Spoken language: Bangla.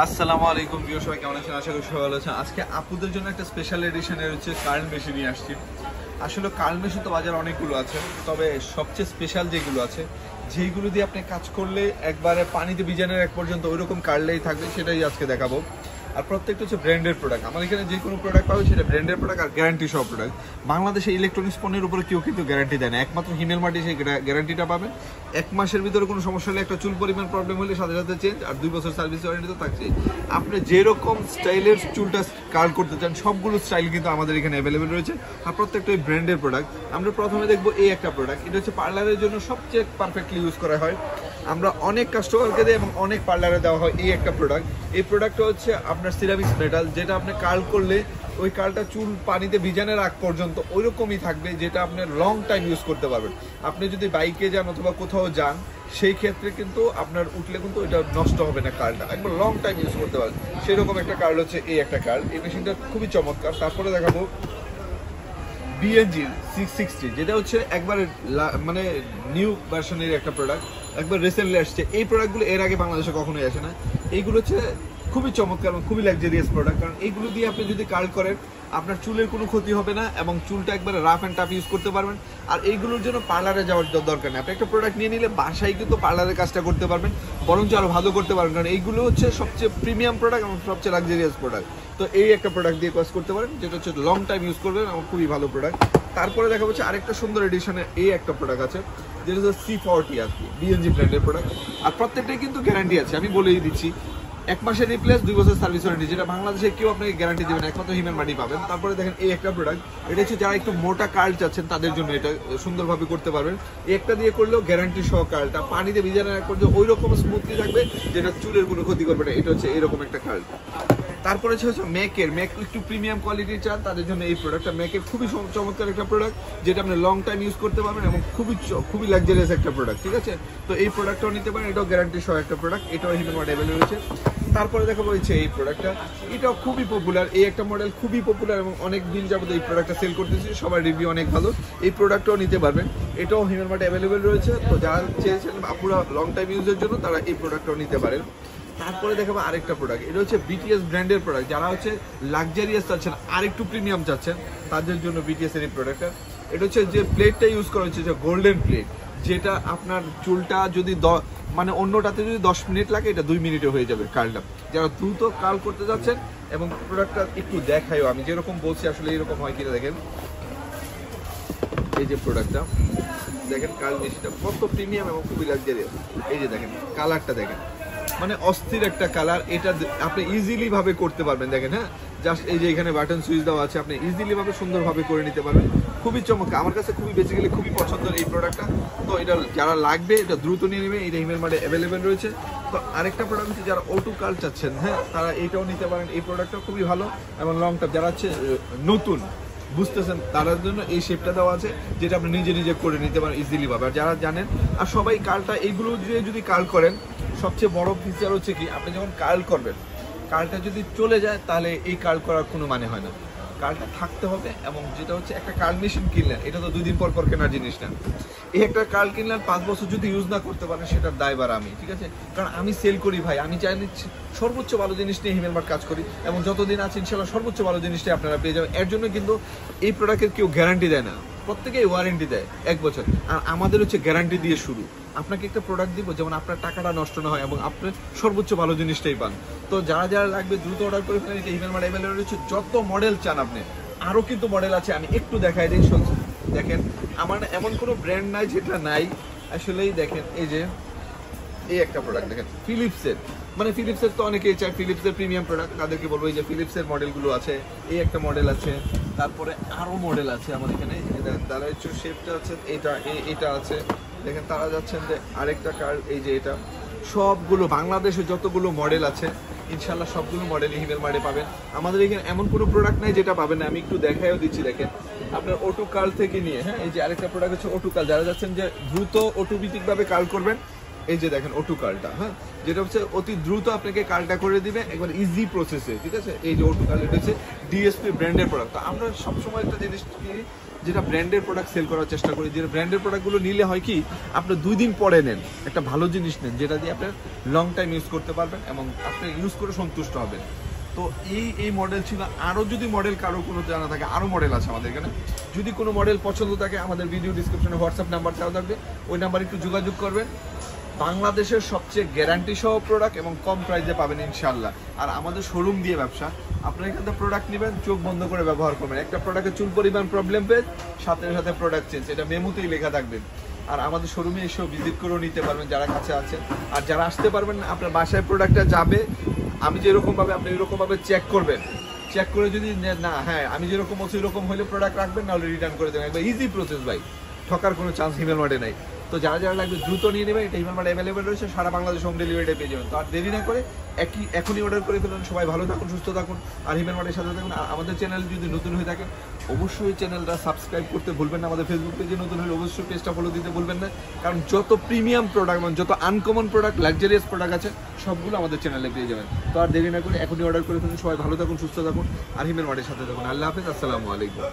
আসসালামু আলাইকুম প্রিয় সবাই, কেমন আছেন? আশা করি সবাই ভালো আছেন। আজকে আপুদের জন্য একটা স্পেশাল এডিশনের হচ্ছে কারেন্ট মেশিন নিয়ে আসছি। আসলে কারেন্ট মেশিন তো বাজারে অনেকগুলো আছে, তবে সবচেয়ে স্পেশাল যেগুলো আছে, যেইগুলো দিয়ে আপনি কাজ করলে একবারে পানিতে ভিজানোর এক পর্যন্ত ওইরকম কাটলেই থাকবে, সেটাই আজকে দেখাবো। আর প্রত্যেকটা হচ্ছে ব্র্যান্ডের প্রোডাক্ট। আমার এখানে যে কোনো প্রোডাক্ট পাবে সেটা ব্র্যান্ডের প্রোডাক্ট আর গ্যারান্টি সহ প্রোডাক্ট। বাংলাদেশে ইলেকট্রনিক্স পণ্যের উপরে কেউ কিন্তু গ্যারান্টি দেয় না, একমাত্র হিমেল মার্টে সেই গ্যারান্টিটা পাবেন। 1 মাসের ভিতরে কোনো সমস্যা হলে, একটা চুল পরিমাণ প্রবলেম হলে সাথে সাথে চেঞ্জ, আর 2 বছর সার্ভিস ওয়ারেন্টি তো থাকছে। আপনি যেরকম স্টাইলের চুলটা কার্ল করতে চান সবগুলো স্টাইল কিন্তু আমাদের এখানে অ্যাভেলেবেল রয়েছে, আর প্রত্যেকটাই ব্র্যান্ডের প্রোডাক্ট। আমরা প্রথমে দেখবো এই একটা প্রোডাক্ট, এটা হচ্ছে পার্লারের জন্য সবচেয়ে পারফেক্টলি ইউজ করা হয়। আমরা অনেক কাস্টমারকে দিই এবং অনেক পার্লারে দেওয়া হয় এই একটা প্রোডাক্ট। এই প্রোডাক্টটা হচ্ছে আপনার সিরামিক্স মেটাল, যেটা আপনি কার্ল করলে ওই কার্লটা চুল পানিতে ভিজানোর আগ পর্যন্ত ওইরকমই থাকবে, যেটা আপনি লং টাইম ইউজ করতে পারবেন। আপনি যদি বাইকে যান অথবা কোথাও যান, সেই ক্ষেত্রে কিন্তু আপনার উঠলে কিন্তু এটা নষ্ট হবে না, কার্লটা একবার লং টাইম ইউজ করতে পারবেন। সেরকম একটা কার্ল হচ্ছে এই একটা কার্ল। এই মেশিনটা খুবই চমৎকার। তারপরে দেখাবো বিএনজি 660, যেটা হচ্ছে একবার মানে নিউ ভার্সনের একটা প্রোডাক্ট, একবার রিসেন্টলি আসছে। এই প্রোডাক্টগুলো এর আগে বাংলাদেশে কখনোই আসে না। এইগুলো হচ্ছে খুবই চমৎকার এবং খুবই লাক্সারিয়াস প্রোডাক্ট, কারণ এইগুলো দিয়ে আপনি যদি কার্ল করেন আপনার চুলের কোনো ক্ষতি হবে না এবং চুলটা একবারে রাফ অ্যান্ড টাফ ইউজ করতে পারবেন। আর এইগুলোর জন্য পার্লারে যাওয়ার দরকার নেই, আপনি একটা প্রোডাক্ট নিয়ে নিলে বাসায় কিন্তু পার্লারের কাজটা করতে পারবেন, বরঞ্চ আরও ভালো করতে পারবেন, কারণ এইগুলো হচ্ছে সবচেয়ে প্রিমিয়াম প্রোডাক্ট এবং সবচেয়ে লাক্সারিয়াস প্রোডাক্ট। তো এই একটা প্রোডাক্ট দিয়ে কাজ করতে পারেন, যেটা হচ্ছে লং টাইম ইউজ করবেন এবং খুবই ভালো প্রোডাক্ট। তারপরে দেখা যাচ্ছে আরেকটা সুন্দর এডিশনের এই একটা প্রোডাক্ট আছে, যেটা হচ্ছে C40 আর কি, বিএনজি ব্র্যান্ডের প্রোডাক্ট। আর প্রত্যেকটাই কিন্তু গ্যারান্টি আছে, আমি বলেই দিচ্ছি। 1 মাসের রিপ্লেস, 2 বছর সার্ভিস ওয়ারেন্টি, যেটা বাংলাদেশে কেউ আপনাকে গ্যারান্টি দেবেন, একমাত্র হিমেল মাটি পাবেন। তারপরে দেখেন এই একটা প্রোডাক্ট, এটা হচ্ছে যারা একটু মোটা কার্ল চাচ্ছেন তাদের জন্য এটা সুন্দরভাবে করতে পারবেন। একটা দিয়ে করলেও গ্যারান্টি সহ কার্লটা পানিতে ভিজানোর এক পর্যন্ত ওই রকম স্মুথলি থাকবে, যেটা চুলের কোনো ক্ষতি করবে না। এটা হচ্ছে এরকম একটা কার্ল। তারপরে হচ্ছে ম্যাক একটু প্রিমিয়াম কোয়ালিটির চান, তাদের জন্য এই প্রোডাক্টটা ম্যাকের খুবই চমৎকার একটা প্রোডাক্ট, যেটা আপনি লং টাইম ইউজ করতে পারবেন এবং খুবই লাক্সারিয়াস একটা প্রোডাক্ট, ঠিক আছে? তো এই প্রোডাক্টটাও নিতে পারেন, এটাও গ্যারান্টি সহ একটা প্রোডাক্ট, এটাও হিমেল মার্টে অ্যাভেলেবল রয়েছে। তারপরে দেখাবো হচ্ছে এই প্রোডাক্টটা, এটাও খুবই পপুলার, এই একটা মডেল খুবই পপুলার এবং অনেক দিন যাবত এই প্রোডাক্টটা সেল করতেছি, সবার রিভিউ অনেক ভালো। এই প্রোডাক্টটাও নিতে পারবেন, এটাও হিমেল মার্টে অ্যাভেলেবল রয়েছে। তো যারা চেয়েছেন আপুরা লং টাইম ইউজের জন্য, তারা এই প্রোডাক্টটাও নিতে পারেন। তারপরে দেখাবো আরেকটা প্রোডাক্ট, এটা হচ্ছে বিটিএস ব্র্যান্ডের প্রোডাক্ট। যারা হচ্ছে লাক্সারিয়াস চাচ্ছেন, আর একটু প্রিমিয়াম চাচ্ছেন, তাদের জন্য বিটিএস এর এই প্রোডাক্টটা। এটা হচ্ছে যে প্লেটটা ইউজ করা হচ্ছে, যে গোল্ডেন প্লেট, যেটা আপনার চুলটা যদি মানে অন্যটাতে যদি 10 মিনিট লাগে, এটা 2 মিনিটে হয়ে যাবে কার্লটা। যারা দ্রুত কার্ল করতে যাচ্ছেন, এবং প্রোডাক্টটা একটু দেখায়ও, আমি যেরকম বলছি আসলে এরকম হয় কিনা দেখেন। এই যে প্রোডাক্টটা দেখেন, কার্ল মেশিনটা কত প্রিমিয়াম এবং খুবই লাক্সারিয়াস। এই যে দেখেন কালারটা দেখেন, মানে অস্থির একটা কালার। এটা আপনি ইজিলি ভাবে করতে পারবেন, দেখেন। হ্যাঁ, জাস্ট এই যে এখানে বাটন সুইচ দেওয়া আছে, আপনি ইজিলি ভাবে সুন্দরভাবে করে নিতে পারবেন। খুবই চমৎকার, আমার কাছে খুবই বেসিক্যালি খুবই পছন্দের এই প্রোডাক্টটা। তো এটা যারা লাগবে এটা দ্রুত নিয়ে নেবে, এটা হিমেল মার্টে অ্যাভেলেবেল রয়েছে। তো আরেকটা প্রোডাক্ট হচ্ছে যারা অটো কার্ল চাচ্ছেন, হ্যাঁ, তারা এইটাও নিতে পারেন। এই প্রোডাক্টটা খুবই ভালো এবং লং টার্ম, যারা হচ্ছে নতুন বুঝতেছেন তাদের জন্য এই শেপটা দেওয়া আছে, যেটা আপনি নিজে নিজে করে নিতে পারেন ইজিলি ভাবে। আর যারা জানেন, আর সবাই কার্লটা এইগুলো দিয়ে যদি কার্ল করেন, সবচেয়ে বড় ফিচার হচ্ছে কি, আপনি যখন কার্ল করবেন, কার্লটা যদি চলে যায় তাহলে এই কার্ল করার কোনো মানে হয় না। কার্লটা থাকতে হবে, এবং যেটা হচ্ছে একটা কার্ল মেশিন কিনলেন, এটা তো 2 দিন পর পর কেনার জিনিস না। এই একটা কার্ল কিনলেন, 5 বছর যদি ইউজ না করতে পারেন, সেটার দায়ভার আমি, ঠিক আছে? কারণ আমি সেল করি ভাই, আমি চাই সর্বোচ্চ ভালো জিনিস নিয়ে হিমেল মার্ট কাজ করি, এবং যতদিন আছে ইনশাল্লাহ সর্বোচ্চ ভালো জিনিসটাই আপনারা পেয়ে যাবেন। এর জন্য কিন্তু এই প্রোডাক্টের কেউ গ্যারান্টি দেয় না, প্রত্যেকেই ওয়ারেন্টি দেয় 1 বছর। আর আমাদের হচ্ছে গ্যারান্টি দিয়ে শুরু। আপনাকে একটা প্রোডাক্ট দিব যেমন আপনার টাকাটা নষ্ট না হয় এবং আপনি সর্বোচ্চ ভালো জিনিসটাই পান। তো যারা যারা লাগবে দ্রুত অর্ডার করে ফেলেন, এটা হিমেল মার্টে অ্যাভেলেবল রয়েছে। যত মডেল চান আপনি, আরও কিন্তু মডেল আছে, আমি একটু দেখাই দিই। দেখেন, আমার এমন কোনো ব্র্যান্ড নাই যেটা নাই, আসলেই দেখেন। এই যে এই একটা প্রোডাক্ট দেখেন, ফিলিপসের, মানে ফিলিপসের তো অনেকেই চায়, ফিলিপসের প্রিমিয়াম প্রোডাক্ট, তাদেরকে বলবো এই যে ফিলিপসের মডেলগুলো আছে। এই একটা মডেল আছে, তারপরে আরও মডেল আছে আমার এখানে। তারা হচ্ছে শেপটা আছে, এটা আছে দেখেন। তারা যাচ্ছেন যে আরেকটা কার্ল, এই যে এটা। সবগুলো বাংলাদেশে যতগুলো মডেল আছে, ইনশাল্লাহ সবগুলো মডেলই হিমেল মার্টে পাবেন। আমাদের এখানে এমন কোনো প্রোডাক্ট নাই যেটা পাবেন না, আমি একটু দেখাইও দিচ্ছি। দেখেন, আপনার অটো কার্ল থেকে নিয়ে, হ্যাঁ, এই যে আরেকটা প্রোডাক্ট হচ্ছে অটো কার্ল, যারা যাচ্ছেন যে দ্রুত অটোমেটিকভাবে কার্ল করবেন, এই যে দেখেন অটো কার্লটা, হ্যাঁ, যেটা হচ্ছে অতি দ্রুত আপনাকে কার্লটা করে দিবে একবার ইজি প্রসেসে, ঠিক আছে? এই যে অটো কার্ল, এটা হচ্ছে ডিএসপি ব্র্যান্ডের প্রোডাক্ট। তো আমরা সবসময় একটা জিনিস কি, যেটা ব্র্যান্ডের প্রোডাক্ট সেল করার চেষ্টা করি। যে ব্র্যান্ডের প্রোডাক্টগুলো নিলে হয় কি, আপনার 2 দিন পরে নেন, একটা ভালো জিনিস নেন যেটা দিয়ে আপনার লং টাইম ইউজ করতে পারবেন এবং আপনি ইউজ করে সন্তুষ্ট হবেন। তো এই মডেল ছিল। আরও যদি মডেল কারো কোনো জানা থাকে, আরও মডেল আছে আমাদের এখানে। যদি কোনো মডেল পছন্দ থাকে, আমাদের ভিডিও ডিসক্রিপশনে হোয়াটসঅ্যাপ নাম্বার দেওয়া থাকবে, ওই নাম্বারে একটু যোগাযোগ করবেন। বাংলাদেশের সবচেয়ে গ্যারান্টি সহ প্রোডাক্ট এবং কম প্রাইসে পাবেন ইনশাল্লাহ। আর আমাদের শোরুম দিয়ে ব্যবসা, আপনারা এখান থেকে প্রোডাক্ট নেবেন, চোখ বন্ধ করে ব্যবহার করবেন। একটা প্রোডাক্টের চুল পরিমাণ প্রবলেম পেয়ে সাথে সাথে প্রোডাক্ট চেঞ্জ, এটা মেমোতেই লেখা থাকবেন। আর আমাদের শোরুমে এসেও ভিজিট করেও নিতে পারবেন যারা কাছে আছেন। আর যারা আসতে পারবেন না, আপনার বাসায় প্রোডাক্টটা যাবে, আমি যেরকমভাবে আপনি এরকমভাবে চেক করবেন, চেক করে যদি না হ্যাঁ আমি যেরকম বলছি এরকম হলে প্রোডাক্ট রাখবেন, নাহলে রিটার্ন করে দেবেন। একবার ইজি প্রসেস ভাই, ঠকার কোনো চান্স হিমেল মার্টে নাই। তো যারা যারা লাগবে দ্রুত নিয়ে নেবেন, এটা হিমেল মার্টে অ্যাভেলেবেল রয়েছে, সারা বাংলাদেশ হোম ডেলিভারিটা পেয়ে যাবেন। তো আর দেরি না করে এখনই অর্ডার করে ফেলুন। সবাই ভালো থাকুন, সুস্থ থাকুন, আর হিমেল মার্টের সাথে থাকুন। আর আমাদের চ্যানেল যদি নতুন হয়ে থাকেন, অবশ্যই চ্যানেলটা সাবস্ক্রাইব করতে ভুলবেন না। আমাদের ফেসবুক পেজে নতুন হলে অবশ্যই পেজটা ফলো দিতে ভুলবেন না, কারণ যত প্রিমিয়াম প্রোডাক্ট এবং যত আনকমন প্রোডাক্ট, লাক্সারিয়াস প্রোডাক্ট আছে, সবগুলো আমাদের চ্যানেলে পেয়ে যাবেন। তো আর দেরি না করে এখনই অর্ডার করে ফেলুন। সবাই ভালো থাকুন, সুস্থ থাকুন, আর হিমেল মার্টের সাথে থাকুন। আল্লাহ হাফেজ, আসসালামু আলাইকুম।